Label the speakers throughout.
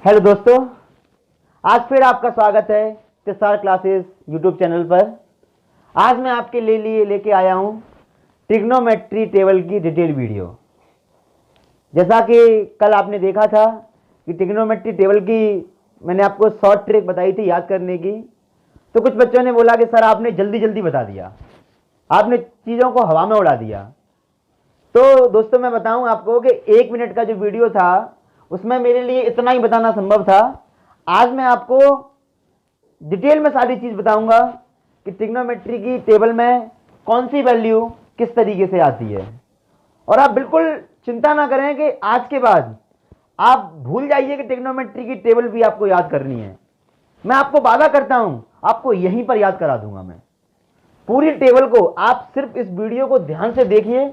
Speaker 1: Hello दोस्तों, आज फिर आपका स्वागत है तिसार क्लासेस यूट्यूब चैनल पर। आज मैं आपके लिए लेके आया हूँ ट्रिग्नोमेट्री टेबल की डिटेल वीडियो। जैसा कि कल आपने देखा था कि ट्रिग्नोमेट्री टेबल की मैंने आपको शॉर्ट ट्रिक बताई थी याद करने की, तो कुछ बच्चों ने बोला कि सर आपने जल्दी जल्दी बता दिया, आपने चीज़ों को हवा में उड़ा दिया। तो दोस्तों मैं बताऊं आपको कि 1 मिनट का जो वीडियो था उसमें मेरे लिए इतना ही बताना संभव था। आज मैं आपको डिटेल में सारी चीज़ बताऊंगा कि ट्रिग्नोमेट्री की टेबल में कौन सी वैल्यू किस तरीके से आती है। और आप बिल्कुल चिंता ना करें कि आज के बाद आप भूल जाइए कि ट्रिग्नोमेट्री की टेबल भी आपको याद करनी है। मैं आपको वादा करता हूं आपको यहीं पर याद करा दूंगा। मैं पूरी टेबल को आप सिर्फ इस वीडियो को ध्यान से देखिए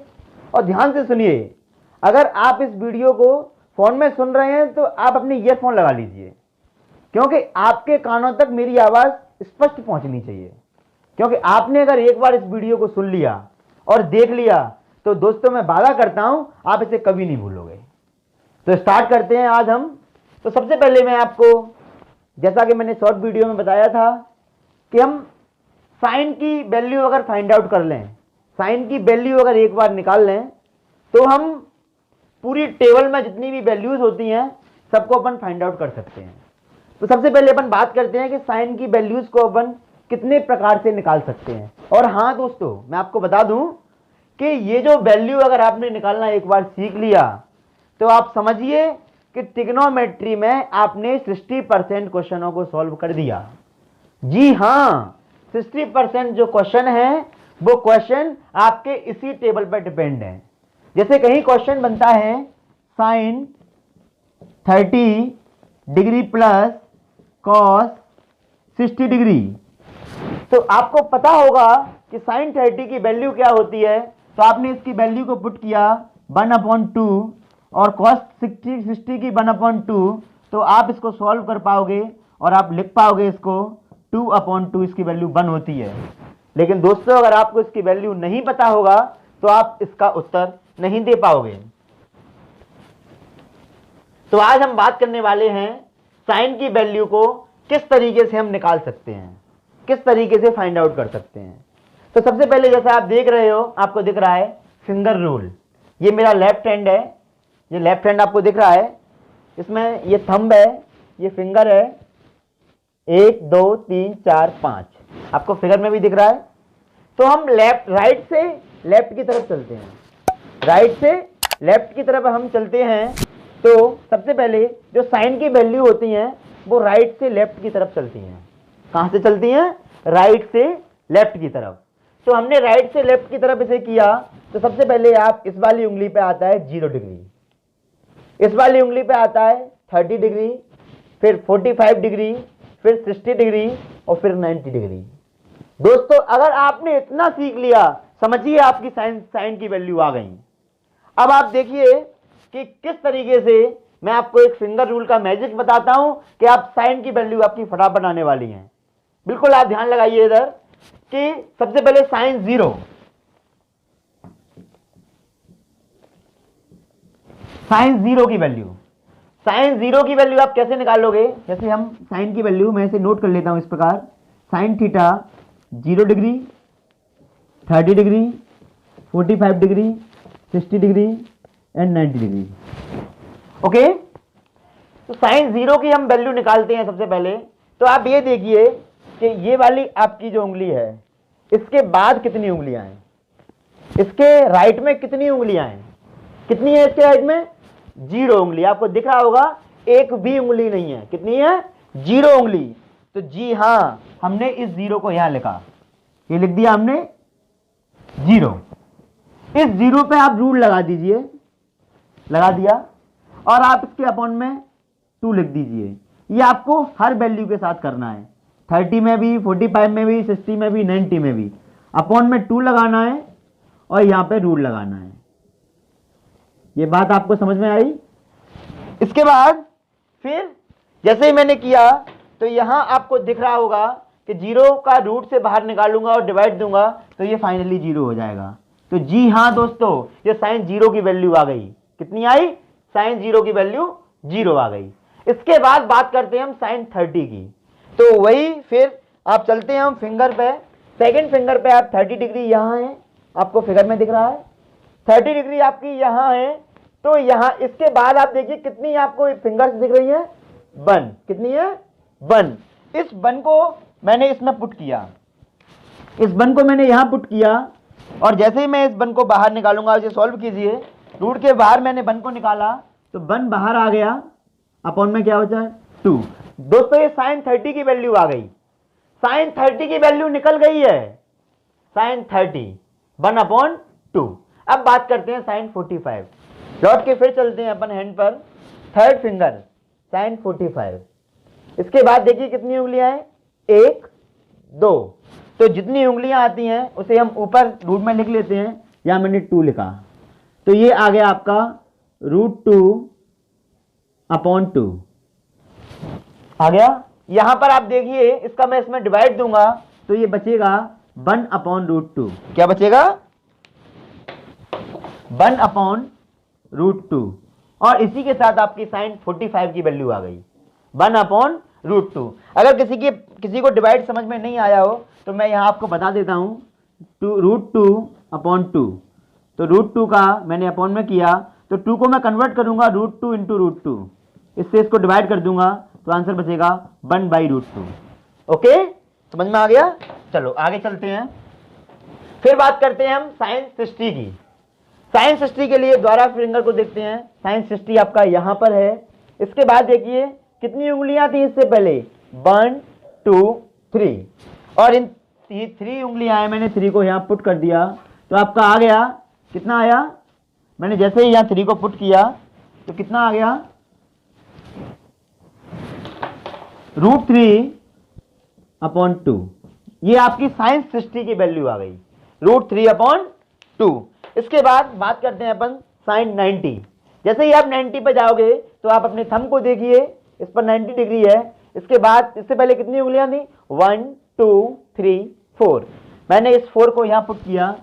Speaker 1: और ध्यान से सुनिए। अगर आप इस वीडियो को फोन में सुन रहे हैं तो आप अपनी ईयरफोन लगा लीजिए, क्योंकि आपके कानों तक मेरी आवाज स्पष्ट पहुंचनी चाहिए। क्योंकि आपने अगर एक बार इस वीडियो को सुन लिया और देख लिया तो दोस्तों मैं वादा करता हूं आप इसे कभी नहीं भूलोगे। तो स्टार्ट करते हैं आज हम। तो सबसे पहले मैं आपको, जैसा कि मैंने शॉर्ट वीडियो में बताया था कि हम साइन की वैल्यू अगर फाइंड आउट कर लें, साइन की वैल्यू अगर एक बार निकाल लें तो हम पूरी टेबल में जितनी भी वैल्यूज होती हैं सबको अपन फाइंड आउट कर सकते हैं। तो सबसे पहले अपन बात करते हैं कि साइन की वैल्यूज को अपन कितने प्रकार से निकाल सकते हैं। और हाँ दोस्तों, मैं आपको बता दूं कि ये जो वैल्यू अगर आपने निकालना एक बार सीख लिया तो आप समझिए कि ट्रिग्नोमेट्री में आपने 60% क्वेश्चनों को सॉल्व कर दिया। जी हाँ, 60% जो क्वेश्चन है वो क्वेश्चन आपके इसी टेबल पर डिपेंड है। जैसे कहीं क्वेश्चन बनता है sine 30 degree plus cos 60 degree, तो आपको पता होगा कि साइन 30 की वैल्यू क्या होती है। तो आपने इसकी वैल्यू को पुट किया 1/2 और कॉस 60 की 1/2, तो आप इसको सॉल्व कर पाओगे और आप लिख पाओगे इसको 2/2, इसकी वैल्यू 1 होती है। लेकिन दोस्तों अगर आपको इसकी वैल्यू नहीं पता होगा तो आप इसका उत्तर नहीं दे पाओगे। तो आज हम बात करने वाले हैं साइन की वैल्यू को किस तरीके से हम निकाल सकते हैं, किस तरीके से फाइंड आउट कर सकते हैं। तो सबसे पहले जैसा आप देख रहे हो, आपको दिख रहा है फिंगर रूल। ये मेरा लेफ्ट हैंड है, ये लेफ्ट हैंड आपको दिख रहा है, इसमें ये थंब है, ये फिंगर है, 1 2 3 4 5 आपको फिगर में भी दिख रहा है। तो हम राइट से लेफ्ट की तरफ चलते हैं, राइट से लेफ्ट की तरफ हम चलते हैं। तो सबसे पहले जो साइन की वैल्यू होती हैं वो राइट से लेफ्ट की तरफ चलती हैं। कहां से चलती हैं? राइट से लेफ्ट की तरफ। तो हमने राइट से लेफ्ट की तरफ इसे किया तो सबसे पहले आप इस वाली उंगली पे आता है 0 डिग्री, इस वाली उंगली पे आता है 30 डिग्री, फिर 45 डिग्री, फिर 60 डिग्री और फिर 90 डिग्री। दोस्तों अगर आपने इतना सीख लिया समझिए आपकी साइन की वैल्यू आ गई। अब आप देखिए कि किस तरीके से मैं आपको एक फिंगर रूल का मैजिक बताता हूं कि आप साइन की वैल्यू आपकी फटाफट आने वाली है। बिल्कुल आप ध्यान लगाइए इधर कि सबसे पहले साइन 0, साइन 0 की वैल्यू, साइन 0 की वैल्यू आप कैसे निकालोगे? जैसे हम साइन की वैल्यू मैं इसे नोट कर लेता हूं इस प्रकार, sine theta 0 degree, 30 degree, 45 degree, 60 degree and 90 degree. Okay, तो साइन 0 की हम वैल्यू निकालते हैं सबसे पहले। तो आप ये देखिए कि ये वाली आपकी जो उंगली है इसके बाद कितनी उंगलियां हैं, इसके राइट में कितनी उंगलियां हैं, कितनी है इसके राइट में? 0 उंगली। आपको दिख रहा होगा एक भी उंगली नहीं है, कितनी है? 0 उंगली। तो जी हां, हमने इस 0 को यहां लिखा, ये लिख दिया हमने 0। इस 0 पे आप रूल लगा दीजिए, लगा दिया, और आप इसके अपॉन में 2 लिख दीजिए। ये आपको हर वैल्यू के साथ करना है, 30 में भी, 45 में भी, 60 में भी, 90 में भी। अपॉन में 2 लगाना है और यहां पे रूल लगाना है। ये बात आपको समझ में आई? इसके बाद फिर जैसे ही मैंने किया तो यहां आपको दिख रहा होगा कि 0 का रूट से बाहर निकालूंगा और डिवाइड दूंगा तो ये फाइनली 0 हो जाएगा। तो जी हां दोस्तों, ये साइन 0 की वैल्यू आ गई। कितनी आई? साइन 0 की वैल्यू 0 आ गई। इसके बाद बात करते हैं हम साइन 30 की। तो वही फिर आप चलते हैं हम फिंगर पे, सेकंड फिंगर पे आप 30 डिग्री यहां है, आपको फिगर में दिख रहा है 30 डिग्री आपकी यहां है। तो यहां इसके बाद आप देखिए कितनी आपको फिंगर्स दिख रही है, वन, कितनी है, वन। इस वन को मैंने इसमें पुट किया, इस वन को मैंने यहां पुट किया, और जैसे ही मैं इस वन को बाहर निकालूंगा, इसे सॉल्व कीजिए, रूट के बाहर मैंने वन को निकाला तो वन बाहर आ गया, अपॉन में क्या बचा है 2। दोस्तों ये साइन 30 की वैल्यू आ गई, साइन 30 की वैल्यू निकल गई है, साइन 30 1/2। अब बात करते हैं साइन 45। लौट के फिर चलते हैं अपन हैंड पर, थर्ड फिंगर साइन 45। इसके बाद देखिए कितनी उंगलियां हैं, 1 2। तो जितनी उंगलियां आती हैं उसे हम ऊपर रूट में लिख लेते हैं, यहां मैंने 2 लिखा, तो ये आ गया आपका √2/2 आ गया। यहां पर आप देखिए इसका मैं इसमें डिवाइड दूंगा तो ये बचेगा 1/√2। क्या बचेगा, 1/√2। और इसी के साथ आपकी साइन 45 की वैल्यू आ गई, 1/√2। अगर किसी को डिवाइड समझ में नहीं आया हो तो मैं यहां आपको बता देता हूं, √2/2। तो √2 का मैंने अपॉन में किया, तो 2 को मैं कन्वर्ट करूंगा √2 × √2, इससे इसको डिवाइड कर दूंगा तो आंसर बचेगा 1/√2। ओके, समझ में आ गया। चलो आगे चलते हैं, फिर बात करते हैं हम साइन 60 की। साइन 60 के लिए द्वारा फिंगर को देखते हैं, साइन 60 आपका यहां पर है। इसके बाद देखिए कितनी उंगलियां थी इससे पहले, 1 2 3, और इन 3 उंगलियां हैं, मैंने 3 को यहां पुट कर दिया तो आपका आ गया, कितना आया, मैंने जैसे ही यहां 3 को पुट किया तो कितना आ गया, √3/2। ये आपकी साइन 60 की वैल्यू आ गई, √3/2। इसके बाद बात करते हैं अपन साइन 90। जैसे ही आप 90 पे जाओगे तो आप अपने थंब को देखिए, इस पर 90 डिग्री है। इसके बाद इससे पहले कितनी उंगलियां थी, 1 2 3 4, मैंने इस 4 को यहां पुट किया।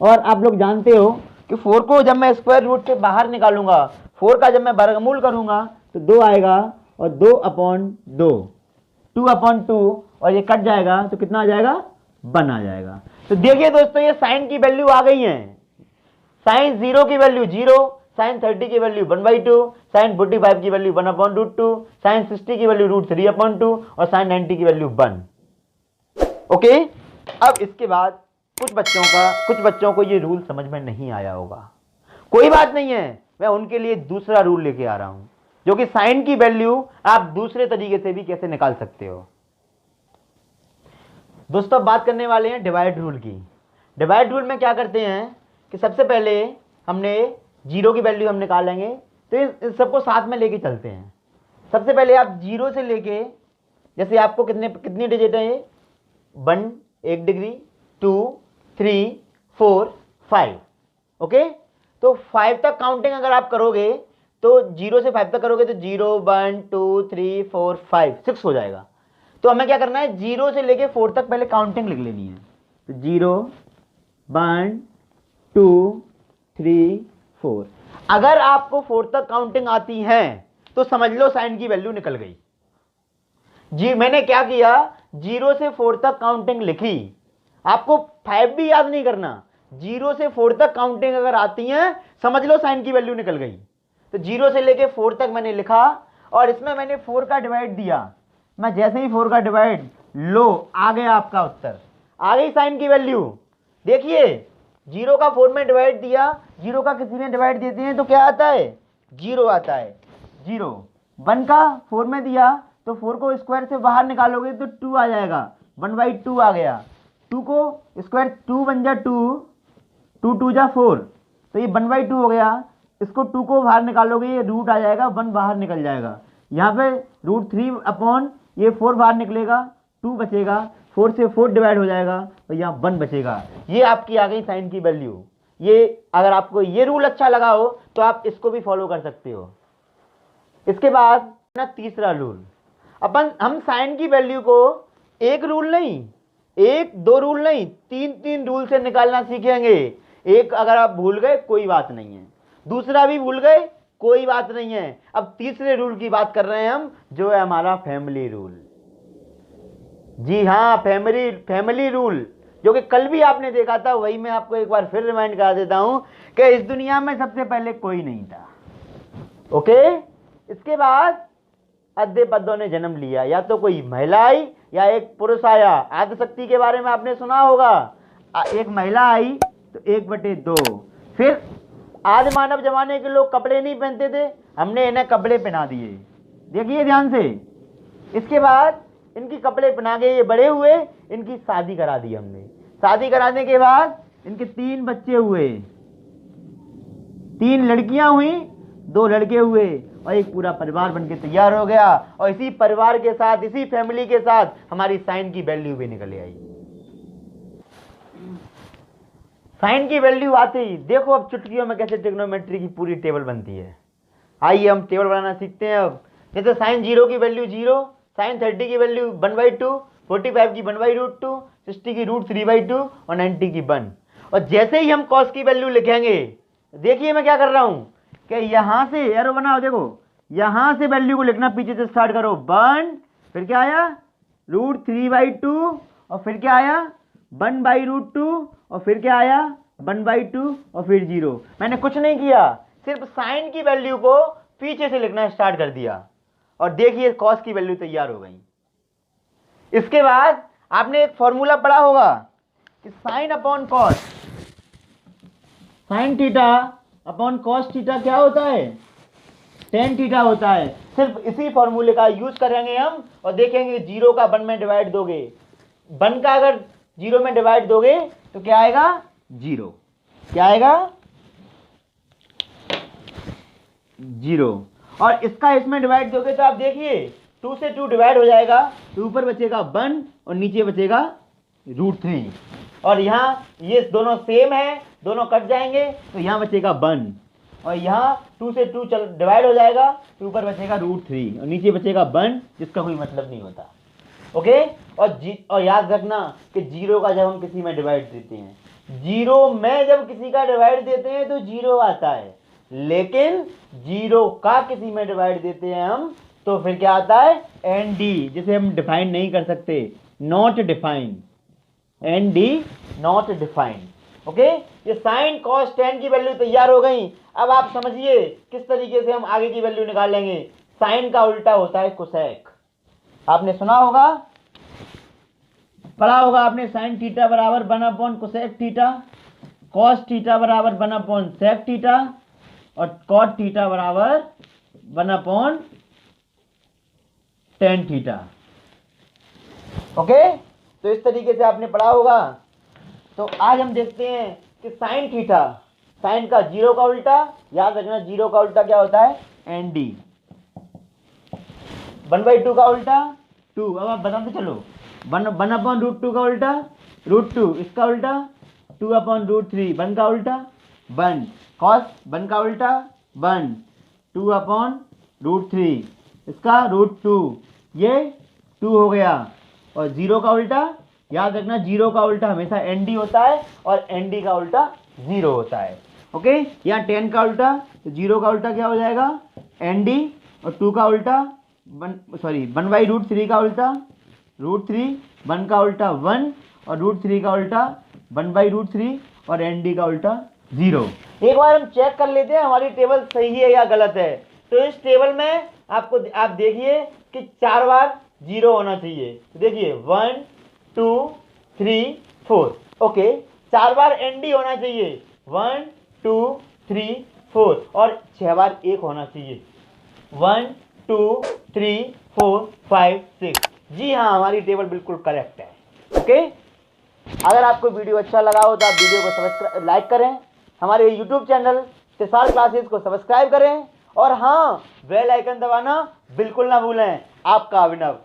Speaker 1: और आप लोग जानते हो कि 4 को जब मैं स्क्वायर रूट से बाहर निकालूंगा, 4 का जब मैं वर्गमूल करूंगा तो 2 आएगा, और 2/2, 2/2, और ये कट जाएगा तो कितना आ जाएगा, 1 आ जाएगा। तो देखिए दोस्तों ये साइन की वैल्यू आ गई है, साइन 0 की वैल्यू 0, साइन 30 की वैल्यू 1/2, साइन 45 की वैल्यू 1/√2, साइन 60 की वैल्यू √3/2, और साइन 90 की वैल्यू 1। ओके, अब इसके बाद कुछ बच्चों को ये रूल समझ में नहीं आया होगा, कोई बात नहीं है, मैं उनके लिए दूसरा रूल लेके आ रहा हूं, जो कि साइन की वैल्यू आप दूसरे तरीके से भी कैसे निकाल सकते हो। दोस्तों बात करने वाले हैं डिवाइड रूल की। डिवाइड रूल में क्या करते हैं कि सबसे पहले हमने 0 की वैल्यू हम निकालेंगे, तो इन सबको साथ में लेके चलते हैं। सबसे पहले आप 0 से लेके, जैसे आपको कितनी डिजिट है ये, 1 1 डिग्री, 2 3 4 5। ओके, तो 5 तक काउंटिंग अगर आप करोगे तो 0 से 5 तक करोगे तो 0 1 2 3 4 5 6 हो जाएगा। तो हमें क्या करना है, 0 से लेके 4 तक पहले काउंटिंग लिख लेनी है। तो 0 1 2 3 4। अगर आपको 4 तक काउंटिंग आती है तो समझ लो साइन की वैल्यू निकल गई। जी मैंने क्या किया, 0 से 4 तक काउंटिंग लिखी, आपको 5 भी याद नहीं करना, 0 से 4 तक काउंटिंग अगर आती है समझ लो साइन की वैल्यू निकल गई। तो 0 से लेके 4 तक मैंने लिखा, और इसमें मैंने 4 का डिवाइड दिया। मैं जैसे ही 4 का डिवाइड, लो आ गया आपका उत्तर, आ गई साइन की वैल्यू। देखिए 0 का 4 में डिवाइड दिया, 0 का किसी में डिवाइड देते हैं तो क्या आता है, 0 आता है, 0। 1 का 4 में दिया तो 4 को स्क्वायर से बाहर निकालोगे तो 2 आ जाएगा, 1/2 आ गया। 2 को स्क्वायर, 2 1 जा 2, 2 2 जा 4, तो ये 1/2 हो गया। इसको 2 को बाहर निकालोगे ये रूट आ जाएगा, 1 बाहर निकल जाएगा। यहाँ पे √3 ये 4 बाहर निकलेगा, 2 बचेगा, 4 से 4 डिवाइड हो जाएगा तो यहाँ 1 बचेगा। ये आपकी आ गई साइन की वैल्यू। ये अगर आपको ये रूल अच्छा लगा हो तो आप इसको भी फॉलो कर सकते हो। इसके बाद अपना तीसरा रूल, हम साइन की वैल्यू को एक रूल नहीं, 1 2 रूल नहीं, 3 रूल से निकालना सीखेंगे। एक अगर आप भूल गए कोई बात नहीं है, दूसरा भी भूल गए, कोई बात नहीं है। अब तीसरे रूल की बात कर रहे हैं हम, जो है हमारा फैमिली रूल। जी हाँ, फैमिली रूल, जो कि कल भी आपने देखा था, वही मैं आपको एक बार फिर रिमाइंड करा देता हूं कि इस दुनिया में सबसे पहले कोई नहीं था। ओके, इसके बाद अद्य पद्यों ने जन्म लिया, या तो कोई महिला आई या एक पुरुष आया। आदिशक्ति के बारे में आपने सुना होगा, एक महिला आई तो 1/2। फिर आदि मानव जमाने के लोग कपड़े नहीं पहनते थे, हमने इन्हें कपड़े पहना दिए। देखिए ध्यान से, इसके बाद इनकी कपड़े पहना के ये बड़े हुए, इनकी शादी करा दी हमने। शादी कराने के बाद इनके 3 बच्चे हुए, 3 लड़कियां हुई, 2 लड़के हुए, और एक पूरा परिवार बनके तैयार हो गया। और इसी परिवार के साथ, इसी फैमिली के साथ हमारी साइन की वैल्यू भी निकल आई। साइन की वैल्यू आते ही देखो अब चुटकियों में कैसे ट्रिग्नोमेट्री की पूरी टेबल बनती है। आइए हम टेबल बनाना सीखते हैं। अब जैसे साइन 0 की वैल्यू 0, साइन 30 की वैल्यू 1/2, 45 की 1/√2, 60 की √3/2 और 90 की 1। और जैसे ही हम कॉस की वैल्यू लिखेंगे, देखिए मैं क्या कर रहा हूं कि यहां से एरो बनाओ, देखो यहां से वैल्यू को लिखना, पीछे से स्टार्ट करो 1, फिर क्या आया √3/2, और फिर क्या आया 1/√2, और फिर क्या आया 1/2, और फिर 0। मैंने कुछ नहीं किया, सिर्फ साइन की वैल्यू को पीछे से लिखना स्टार्ट कर दिया, और देखिए कॉस की वैल्यू तैयार हो गई। इसके बाद आपने एक फॉर्मूला पढ़ा होगा कि sine upon cos, sine theta upon cos theta क्या होता है, टेन थीटा होता है। सिर्फ इसी फॉर्मूले का यूज करेंगे हम, और देखेंगे 0 का 1 में डिवाइड दोगे, 1 का अगर 0 में डिवाइड दोगे तो क्या आएगा 0, क्या आएगा 0। और इसका इसमें डिवाइड दोगे तो आप देखिए 2 से 2 डिवाइड हो जाएगा, तो ऊपर बचेगा 1 और नीचे बचेगा √3। और यहाँ ये दोनों सेम है, दोनों कट जाएंगे, तो यहाँ बचेगा 1, और यहाँ 2 से 2 डिवाइड हो जाएगा, तो ऊपर बचेगा √3 और नीचे बचेगा 1, जिसका कोई मतलब नहीं होता। ओके, और याद रखना कि 0 का जब हम किसी में डिवाइड देते हैं, 0 में जब किसी का डिवाइड देते हैं तो 0 आता है, लेकिन 0 का किसी में डिवाइड देते हैं हम तो फिर क्या आता है ND, जिसे हम डिफाइन नहीं कर सकते, not define, ND not define. Okay, ये साइन कॉस टेन की वैल्यू तैयार हो गई। अब आप समझिए किस तरीके से हम आगे की वैल्यू निकालेंगे। साइन का उल्टा होता है कोसेक, आपने सुना होगा, पढ़ा होगा आपने, साइन थीटा बराबर 1 कोसेक थीटा, कॉस थीटा बराबर 1 सेक थीटा, और कॉट थीटा बराबर 1 टेन थीटा। ओके, तो इस तरीके से आपने पढ़ा होगा। तो आज हम देखते हैं कि साइन थीटा, साइन का 0 का उल्टा, याद रखना 0 का उल्टा क्या होता है ND, 1/2 का उल्टा 2। अब आप बताते चलो, 1/√2 का उल्टा √2, इसका उल्टा 2/√3, 1 का उल्टा 1, कॉस 1 का उल्टा 1, 2/√3, इसका √2, ये 2 हो गया। और 0 का उल्टा, याद रखना 0 का उल्टा हमेशा ND होता है और ND का उल्टा 0 होता है। ओके, यहाँ 10 का उल्टा, तो 0 का उल्टा क्या हो जाएगा ND, और 2 का उल्टा 1/√3 का उल्टा √3, 1 का उल्टा 1, और √3 का उल्टा 1/√3, और ND का उल्टा 0। एक बार हम चेक कर लेते हैं हमारी टेबल सही है या गलत है। तो इस टेबल में आप देखिए कि 4 बार 0 होना चाहिए। तो देखिए 1 2 3 4, ओके, 4 बार ND होना चाहिए, 1 2 3 4, और 6 बार 1 होना चाहिए, 1 2 3 4 5 6। जी हाँ, हमारी टेबल बिल्कुल करेक्ट है। ओके, अगर आपको वीडियो अच्छा लगा हो तो आप वीडियो को लाइक करें, हमारे YouTube चैनल टिसाल क्लासेस को सब्सक्राइब करें, और हाँ, बेल आइकन दबाना बिल्कुल ना भूलें। आपका अभिनव।